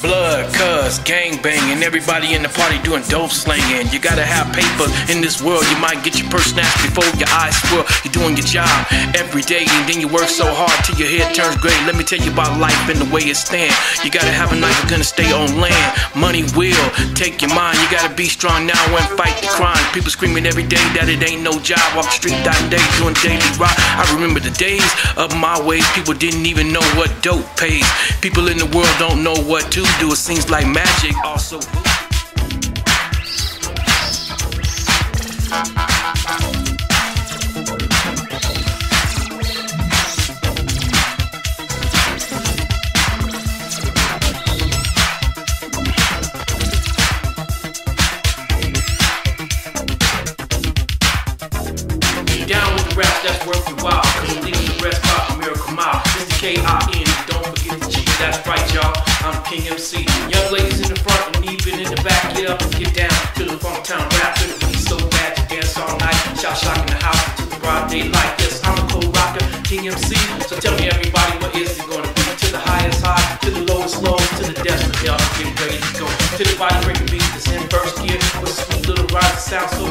Blood, cuz, gang banging, everybody in the party doing dope slinging. You gotta have paper in this world, you might get your purse snatched before your eyes swirl. You're doing your job every day and then you work so hard till your head turns gray. Let me tell you about life and the way it stands. You gotta have a knife, you're gonna stay on land. Money will take your mind, you gotta be strong now and fight the crime. People screaming every day that it ain't no job. Walk the street that day doing daily rock. I remember the days of my ways, people didn't even know what dope pays. People in the world don't know what to do, it seems like magic also. Down with the raps that's worth your while, cause I'm leaving the rest by a miracle mile. This is K-I-N, don't forget the G, that's right y'all, I'm King MC. Young ladies in the front and even in the back, get up and get down to the funk town rap. To the beat so bad you dance all night, shout shock in the house to the broad daylight. Yes, I'm a cold rocker, King MC, so tell me everybody, what is it gonna be? To the highest high, to the lowest low, to the depths of hell, getting ready to go. To the body breaking beat that's in first gear, with a sweet little ride that sounds so